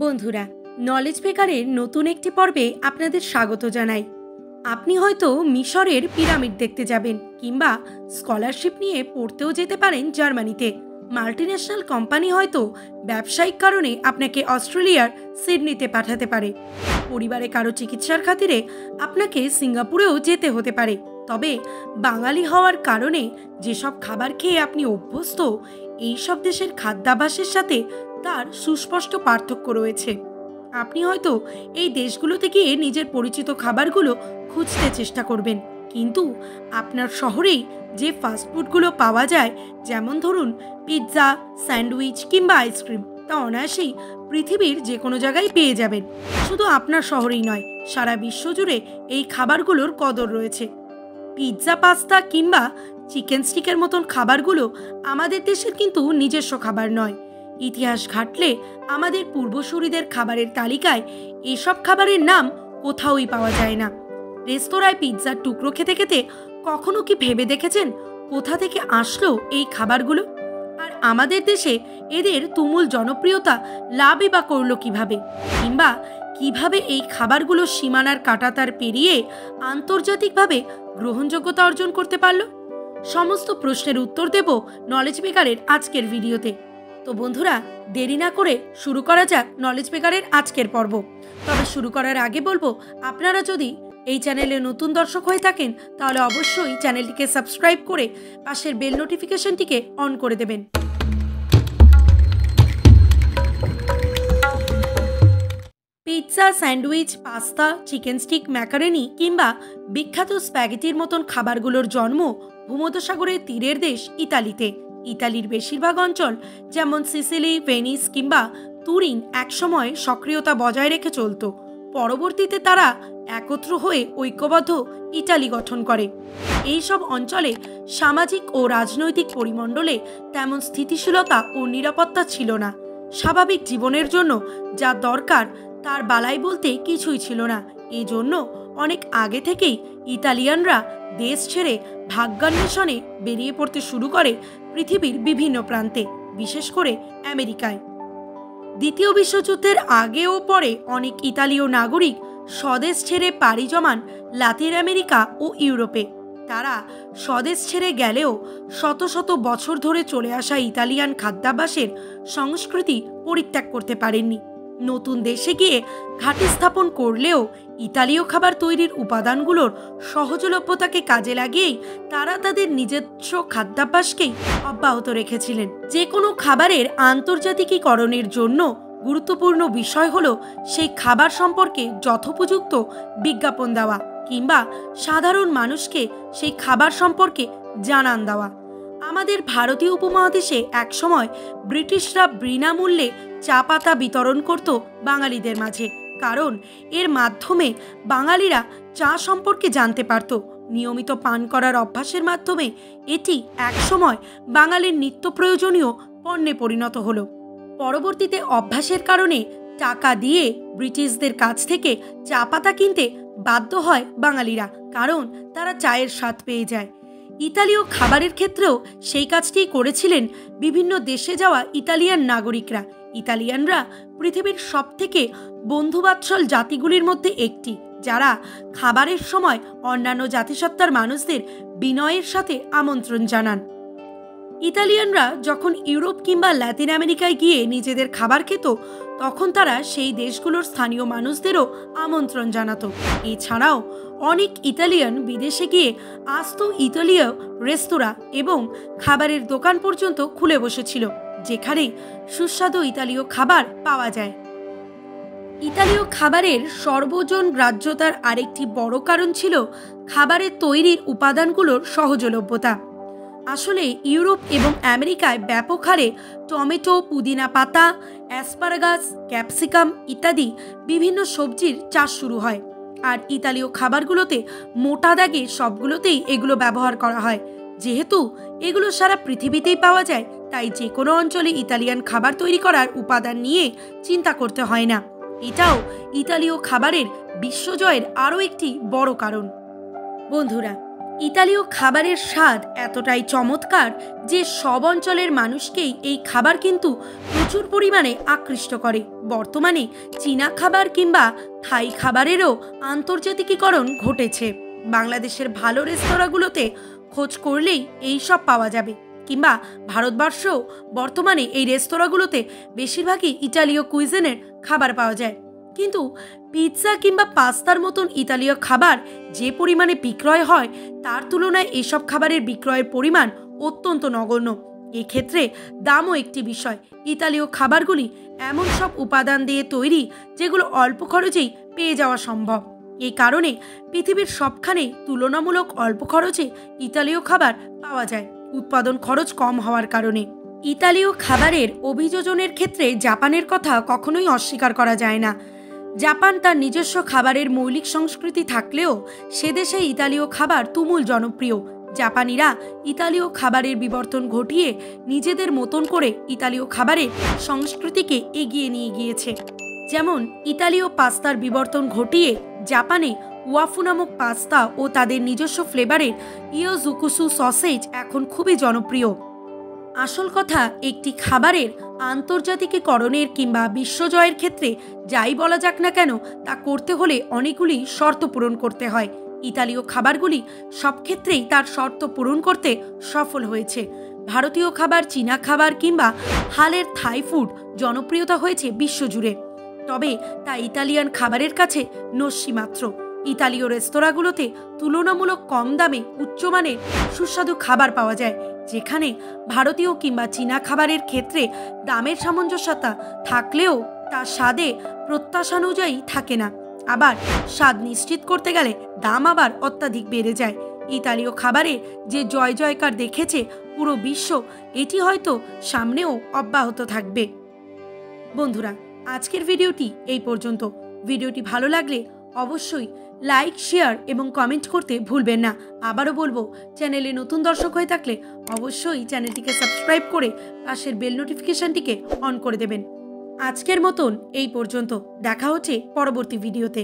বন্ধুরা, নলেজ বেকারের নতুন একটি পর্বে আপনাদের স্বাগত জানাই। আপনি হয়তো মিশরের পিরামিড দেখতে যাবেন, কিংবা স্কলারশিপ নিয়ে পড়তেও যেতে পারেন জার্মানিতে। মাল্টিন্যাশনাল কোম্পানি হয়তো ব্যবসায়িক কারণে আপনাকে অস্ট্রেলিয়ার সিডনিতে পাঠাতে পারে। পরিবারে কারো চিকিৎসার খাতিরে আপনাকে সিঙ্গাপুরেও যেতে হতে পারে। তবে বাঙালি হওয়ার কারণে যেসব খাবার খেয়ে আপনি অভ্যস্ত, এই সব দেশের খাদ্যাভ্যাসের সাথে তার সুস্পষ্ট পার্থক্য রয়েছে। আপনি হয়তো এই দেশগুলোতে গিয়ে নিজের পরিচিত খাবারগুলো খুঁজতে চেষ্টা করবেন, কিন্তু আপনার শহরেই যে ফাস্টফুডগুলো পাওয়া যায়, যেমন ধরুন পিৎজা, স্যান্ডউইচ কিংবা আইসক্রিম, তা অনায়াসেই পৃথিবীর যে কোনো জায়গায় পেয়ে যাবেন। শুধু আপনার শহরেই নয়, সারা বিশ্ব জুড়ে এই খাবারগুলোর কদর রয়েছে। পিৎজা, পাস্তা কিংবা চিকেন স্টিকের মতন খাবারগুলো আমাদের দেশের কিন্তু নিজস্ব খাবার নয়। ইতিহাস ঘাটলে আমাদের পূর্বসূরিদের খাবারের তালিকায় এসব খাবারের নাম কোথাওই পাওয়া যায় না। রেস্তোরাঁয় পিৎজার টুকরো খেতে খেতে কখনো কি ভেবে দেখেছেন কোথা থেকে আসলো এই খাবারগুলো? আর আমাদের দেশে এদের তুমুল জনপ্রিয়তা লাভই বা করলো কিভাবে, কিংবা কিভাবে এই খাবারগুলো সীমানার কাঁটাতার পেরিয়ে আন্তর্জাতিকভাবে গ্রহণযোগ্যতা অর্জন করতে পারলো? সমস্ত প্রশ্নের উত্তর দেব নলেজ বেকারের আজকের ভিডিওতে। তো বন্ধুরা, দেরি না করে শুরু করা যাক নলেজ বেকারের আজকের পর্ব। তবে শুরু করার আগে বলবো, আপনারা যদি এই চ্যানেলে নতুন দর্শক হয়ে থাকেন, তাহলে অবশ্যই চ্যানেলটিকে সাবস্ক্রাইব করে পাশের বেল নোটিফিকেশনটিকে অন করে দেবেন। Pizza, sandwich, pasta, chicken stick, macaroni কিংবা বিখ্যাত স্প্যাগেটির মতন খাবারগুলোর জন্ম ভূমধ্যসাগরের তীরের দেশ ইতালিতে। ইতালির বেশিরভাগ অঞ্চল, যেমন সিসিলি, ভেনিস কিংবা তুরিন, একসময় সক্রিয়তা বজায় রেখে চলত। পরবর্তীতে তারা একত্র হয়ে ঐক্যবদ্ধ ইটালি গঠন করে। এই সব অঞ্চলে সামাজিক ও রাজনৈতিক পরিমণ্ডলে তেমন স্থিতিশীলতা ও নিরাপত্তা ছিল না। স্বাভাবিক জীবনের জন্য যা দরকার তার বালাই বলতে কিছুই ছিল না। এই জন্য অনেক আগে থেকেই ইতালিয়ানরা দেশ ছেড়ে ভাগ্যান্বেষণে বেরিয়ে পড়তে শুরু করে পৃথিবীর বিভিন্ন প্রান্তে, বিশেষ করে আমেরিকায়। দ্বিতীয় বিশ্বযুদ্ধের আগে ও পরে অনেক ইতালীয় নাগরিক স্বদেশ ছেড়ে পাড়ি জমান লাতিন আমেরিকা ও ইউরোপে। তারা স্বদেশ ছেড়ে গেলেও শত শত বছর ধরে চলে আসা ইতালিয়ান খাদ্যাভ্যাসের সংস্কৃতি পরিত্যাগ করতে পারেননি। নতুন দেশে গিয়ে ঘাঁটি স্থাপন করলেও ইতালীয় খাবার তৈরির উপাদানগুলোর সহজলভ্যতাকে কাজে লাগিয়েই তারা তাদের নিজস্ব খাদ্যাভ্যাসকেই অব্যাহত রেখেছিলেন। যে কোনো খাবারের আন্তর্জাতিকীকরণের জন্য গুরুত্বপূর্ণ বিষয় হলো সেই খাবার সম্পর্কে যথোপযুক্ত বিজ্ঞাপন দেওয়া, কিংবা সাধারণ মানুষকে সেই খাবার সম্পর্কে জানান দেওয়া। আমাদের ভারতীয় উপমহাদেশে একসময় ব্রিটিশরা বিনামূল্যে চা পাতা বিতরণ করত বাঙালিদের মাঝে, কারণ এর মাধ্যমে বাঙালিরা চা সম্পর্কে জানতে পারত। নিয়মিত পান করার অভ্যাসের মাধ্যমে এটি একসময় বাঙালির নিত্য প্রয়োজনীয় পণ্যে পরিণত হলো। পরবর্তীতে অভ্যাসের কারণে টাকা দিয়ে ব্রিটিশদের কাছ থেকে চা পাতা কিনতে বাধ্য হয় বাঙালিরা, কারণ তারা চায়ের স্বাদ পেয়ে যায়। ইতালীয় খাবারের ক্ষেত্রেও সেই কাজটিই করেছিলেন বিভিন্ন দেশে যাওয়া ইতালিয়ান নাগরিকরা। ইতালিয়ানরা পৃথিবীর সবথেকে বন্ধুবাৎসল জাতিগুলির মধ্যে একটি, যারা খাবারের সময় অন্যান্য জাতিসত্তার মানুষদের বিনয়ের সাথে আমন্ত্রণ জানান। ইতালিয়ানরা যখন ইউরোপ কিংবা লাতিন আমেরিকায় গিয়ে নিজেদের খাবার খেত, তখন তারা সেই দেশগুলোর স্থানীয় মানুষদেরও আমন্ত্রণ জানাতো। এছাড়াও অনেক ইতালিয়ান বিদেশে গিয়ে আস্ত ইতালীয় রেস্তোরাঁ এবং খাবারের দোকান পর্যন্ত খুলে বসেছিল, যেখানে সুস্বাদু ইতালীয় খাবার পাওয়া যায়। ইতালীয় খাবারের সর্বজন গ্রাহ্যতার আরেকটি বড় কারণ ছিল খাবারের তৈরির উপাদানগুলোর সহজলভ্যতা। আসলে ইউরোপ এবং আমেরিকায় ব্যাপক হারে টমেটো, পুদিনা পাতা, অ্যাসপারাগাস, ক্যাপসিকাম ইত্যাদি বিভিন্ন সবজির চাষ শুরু হয়। আর ইতালীয় খাবারগুলোতে মোটা দাগে সবগুলোতেই এগুলো ব্যবহার করা হয়। যেহেতু এগুলো সারা পৃথিবীতেই পাওয়া যায়, তাই যে কোনো অঞ্চলে ইতালিয়ান খাবার তৈরি করার উপাদান নিয়ে চিন্তা করতে হয় না। এটাও ইতালীয় খাবারের বিশ্বজয়ের আরও একটি বড় কারণ। বন্ধুরা, ইতালীয় খাবারের স্বাদ এতটাই চমৎকার যে সব অঞ্চলের মানুষকেই এই খাবার কিন্তু প্রচুর পরিমাণে আকৃষ্ট করে। বর্তমানে চীনা খাবার কিংবা থাই খাবারেরও আন্তর্জাতিকীকরণ ঘটেছে। বাংলাদেশের ভালো রেস্তোরাঁগুলোতে খোঁজ করলেই এই সব পাওয়া যাবে, কিংবা ভারতবর্ষেও বর্তমানে এই রেস্তোরাঁগুলোতে বেশিরভাগই ইটালীয় কুইজিনের খাবার পাওয়া যায়। কিন্তু পিৎজা কিংবা পাস্তার মতন ইতালীয় খাবার যে পরিমাণে বিক্রয় হয় তার তুলনায় এসব খাবারের বিক্রয়ের পরিমাণ অত্যন্ত নগণ্য। এক্ষেত্রে দামও একটি বিষয়। ইতালীয় খাবারগুলি এমন সব উপাদান দিয়ে তৈরি যেগুলো অল্প খরচেই পেয়ে যাওয়া সম্ভব। এই কারণে পৃথিবীর সবখানে তুলনামূলক অল্প খরচে ইতালীয় খাবার পাওয়া যায়, উৎপাদন খরচ কম হওয়ার কারণে। ইতালীয় খাবারের অভিযোজনের ক্ষেত্রে জাপানের কথা কখনোই অস্বীকার করা যায় না। জাপান তার নিজস্ব খাবারের মৌলিক সংস্কৃতি থাকলেও সে দেশে ইতালীয় খাবার তুমুল জনপ্রিয়। জাপানিরা ইতালীয় খাবারের বিবর্তন ঘটিয়ে নিজেদের মতন করে ইতালীয় খাবারের সংস্কৃতিকে এগিয়ে নিয়ে গিয়েছে। যেমন ইতালীয় পাস্তার বিবর্তন ঘটিয়ে জাপানে ওয়াফু নামক পাস্তা ও তাদের নিজস্ব ফ্লেভারের ইয়োজুকুসু সসেজ এখন খুবই জনপ্রিয়। আসল কথা, একটি খাবারের আন্তর্জাতিকীকরণের কিংবা বিশ্বজয়ের ক্ষেত্রে যাই বলা যাক না কেন, তা করতে হলে অনেকগুলি শর্ত পূরণ করতে হয়। ইতালীয় খাবারগুলি সব ক্ষেত্রেই তার শর্ত পূরণ করতে সফল হয়েছে। ভারতীয় খাবার, চীনা খাবার কিংবা হালের থাই ফুড জনপ্রিয়তা হয়েছে বিশ্বজুড়ে, তবে তা ইতালিয়ান খাবারের কাছে নস্যি মাত্র। ইতালীয় রেস্তোরাঁগুলোতে তুলনামূলক কম দামে উচ্চমানের সুস্বাদু খাবার পাওয়া যায়, যেখানে ভারতীয় কিংবা চীনা খাবারের ক্ষেত্রে দামের সামঞ্জস্যতা থাকলেও তা স্বাদে প্রত্যাশানুযায়ী থাকে না। আবার স্বাদ নিশ্চিত করতে গেলে দাম আবার অত্যাধিক বেড়ে যায়। ইতালীয় খাবারে যে জয় জয়কার দেখেছে পুরো বিশ্ব, এটি হয়তো সামনেও অব্যাহত থাকবে। বন্ধুরা, আজকের ভিডিওটি এই পর্যন্ত। ভিডিওটি ভালো লাগলে অবশ্যই লাইক, শেয়ার এবং কমেন্ট করতে ভুলবেন না। আবারও বলবো, চ্যানেলে নতুন দর্শক হয়ে থাকলে অবশ্যই চ্যানেলটিকে সাবস্ক্রাইব করে পাশের বেল নোটিফিকেশনটিকে অন করে দেবেন। আজকের মতন এই পর্যন্ত। দেখা হচ্ছে পরবর্তী ভিডিওতে।